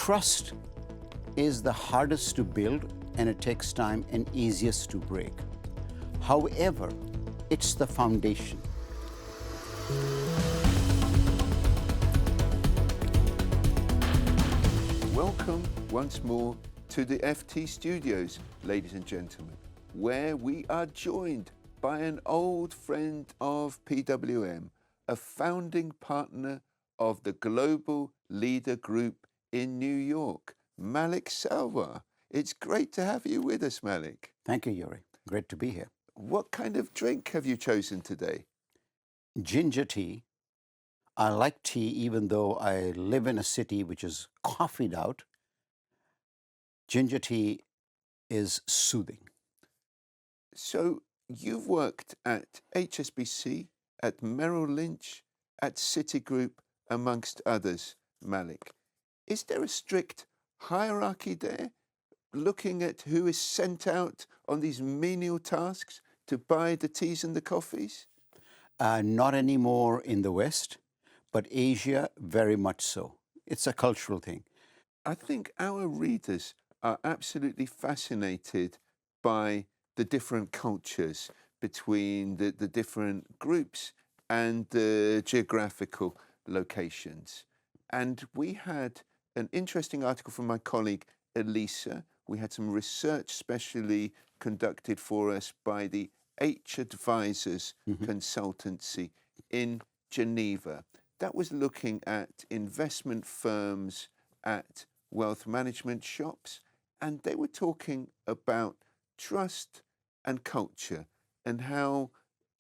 Trust is the hardest to build and it takes time and easiest to break. However, it's the foundation. Welcome once more to the FT Studios, ladies and gentlemen, where we are joined by an old friend of PWM, a founding partner of the Global Leader Group in New York, Malik Sarwar. It's great to have you with us, Malik. Thank you, Yuri. Great to be here. What kind of drink have you chosen today? Ginger tea. I like tea even though I live in a city which is coffeeed out. Ginger tea is soothing. So you've worked at HSBC, at Merrill Lynch, at Citigroup, amongst others, Malik. Is there a strict hierarchy there, looking at who is sent out on these menial tasks to buy the teas and the coffees? Not anymore in the West, but Asia, very much so. It's a cultural thing. I think our readers are absolutely fascinated by the different cultures between the different groups and the geographical locations. And we had an interesting article from my colleague Elisa. We had some research specially conducted for us by the H Advisors consultancy in Geneva. That was looking at investment firms, at wealth management shops, and they were talking about trust and culture and how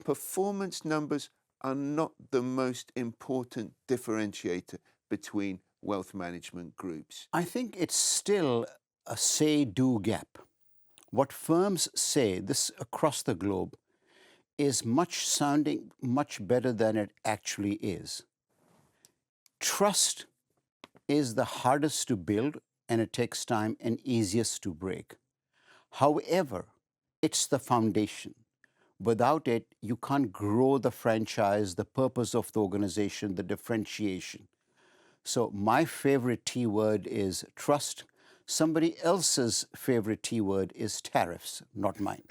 performance numbers are not the most important differentiator between wealth management groups. I think it's still a say-do gap. What firms say, this across the globe, is sounding much better than it actually is. Trust is the hardest to build and it takes time and easiest to break. However, it's the foundation. Without it, you can't grow the franchise, the purpose of the organization, the differentiation. So my favorite T word is trust. Somebody else's favorite T word is tariffs, not mine.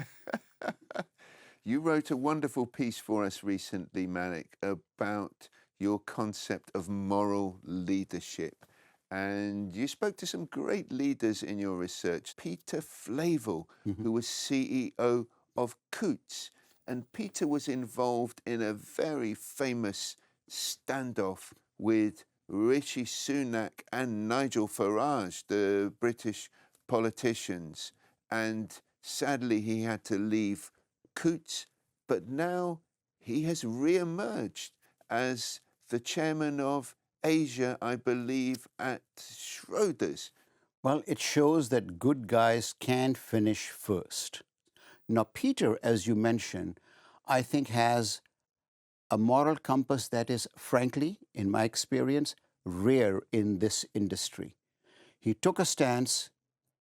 You wrote a wonderful piece for us recently, Malik, about your concept of moral leadership. And you spoke to some great leaders in your research. Peter Flavel, who was CEO of Coutts. And Peter was involved in a very famous standoff with Rishi Sunak and Nigel Farage, the British politicians. And sadly, he had to leave Coutts. But now he has re-emerged as the chairman of Asia, I believe, at Schroders. Well, it shows that good guys can finish first. Now, Peter, as you mentioned, I think has a moral compass that is, frankly, in my experience, rare in this industry. He took a stance.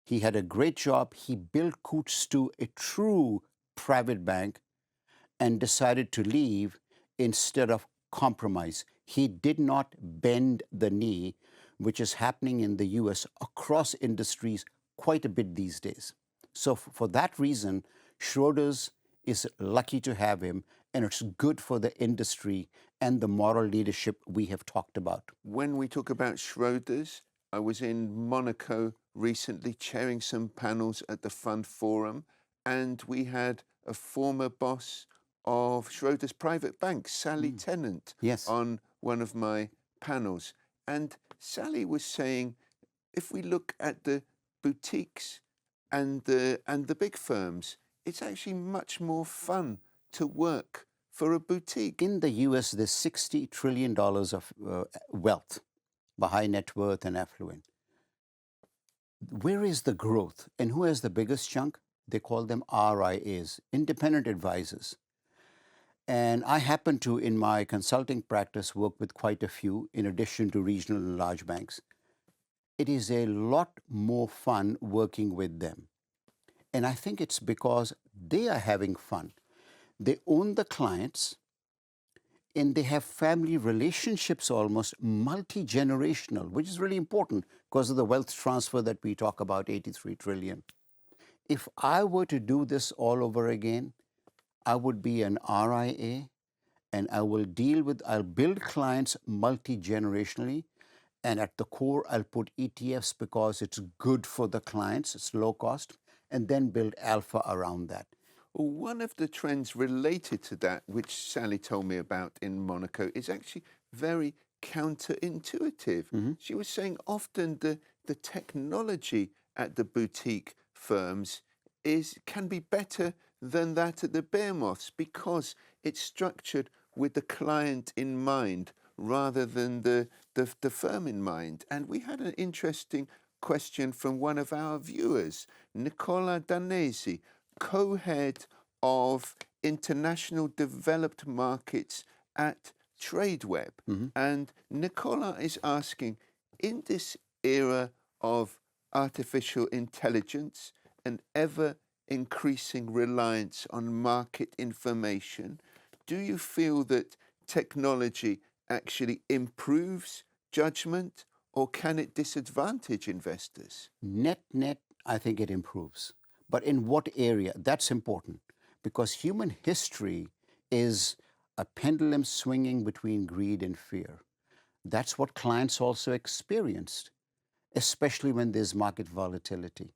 He had a great job. He built Coutts to a true private bank and decided to leave instead of compromise. He did not bend the knee, which is happening in the US across industries quite a bit these days. So for that reason, Schroders is lucky to have him, and it's good for the industry and the moral leadership we have talked about. When we talk about Schroders, I was in Monaco recently chairing some panels at the Fund Forum, and we had a former boss of Schroders Private Bank, Sally Tennant, on one of my panels. And Sally was saying, if we look at the boutiques and the big firms, it's actually much more fun to work for a boutique. In the US, there's $60 trillion of wealth by high net worth and affluent. Where is the growth? And who has the biggest chunk? They call them RIAs, independent advisors. And I happen to, in my consulting practice, work with quite a few, in addition to regional and large banks. It is a lot more fun working with them. And I think it's because they are having fun. They own the clients. and they have family relationships almost multi-generational, which is really important because of the wealth transfer that we talk about, 83 trillion. If I were to do this all over again, I would be an RIA, and I'll build clients multi-generationally, and at the core, I'll put ETFs because it's good for the clients, it's low cost, and then build alpha around that. Well, one of the trends related to that, which Sally told me about in Monaco, is actually very counterintuitive. She was saying often the technology at the boutique firms can be better than that at the behemoths because it's structured with the client in mind rather than the firm in mind. And we had an interesting question from one of our viewers, Nicola Danesi, co-head of International Developed Markets at TradeWeb. And Nicola is asking, in this era of artificial intelligence and ever-increasing reliance on market information, do you feel that technology actually improves judgment, or can it disadvantage investors? Net, I think it improves. But in what area? That's important because human history is a pendulum swinging between greed and fear. That's what clients also experienced, especially when there's market volatility.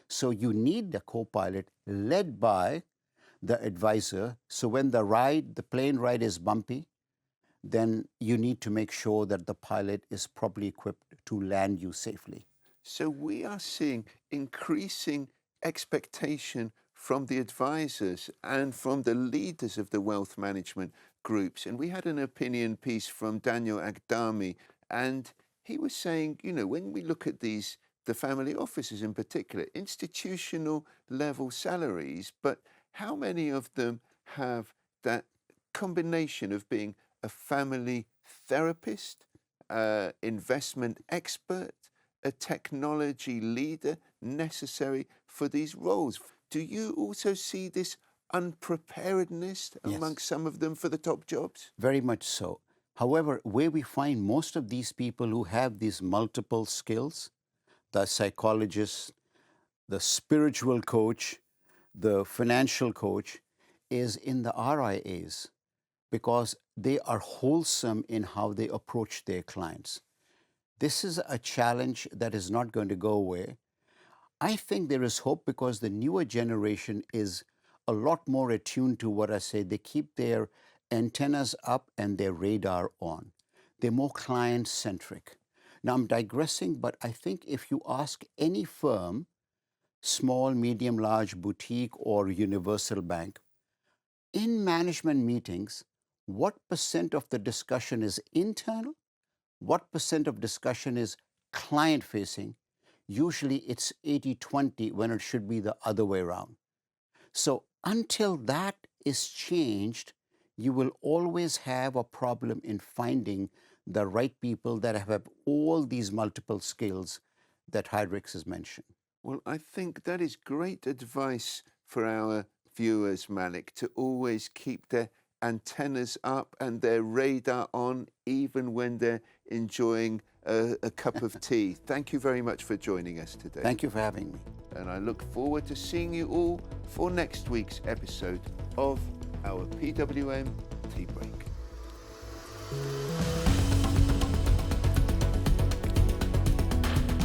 So you need the co-pilot led by the advisor. So when the plane ride is bumpy, then you need to make sure that the pilot is properly equipped to land you safely. So we are seeing increasing expectation from the advisors and from the leaders of the wealth management groups. And we had an opinion piece from Daniel Agdami, and he was saying, when we look at the family offices in particular, institutional level salaries, but how many of them have that combination of being a family therapist, investment expert, a technology leader necessary for these roles? Do you also see this unpreparedness amongst some of them for the top jobs? Very much so. However, where we find most of these people who have these multiple skills, the psychologist, the spiritual coach, the financial coach, is in the RIAs because they are wholesome in how they approach their clients. This is a challenge that is not going to go away. I think there is hope because the newer generation is a lot more attuned to what I say. They keep their antennas up and their radar on. They're more client-centric. Now, I'm digressing, but I think if you ask any firm, small, medium, large, boutique, or universal bank, in management meetings, what % of the discussion is internal? What % of discussion is client-facing? Usually it's 80-20 when it should be the other way around. So until that is changed, you will always have a problem in finding the right people that have all these multiple skills that Hydrix has mentioned. Well, I think that is great advice for our viewers, Malik, to always keep their antennas up and their radar on, even when they're enjoying a cup of tea. Thank you very much for joining us today. Thank you for having me. And I look forward to seeing you all for next week's episode of our PWM Tea Break.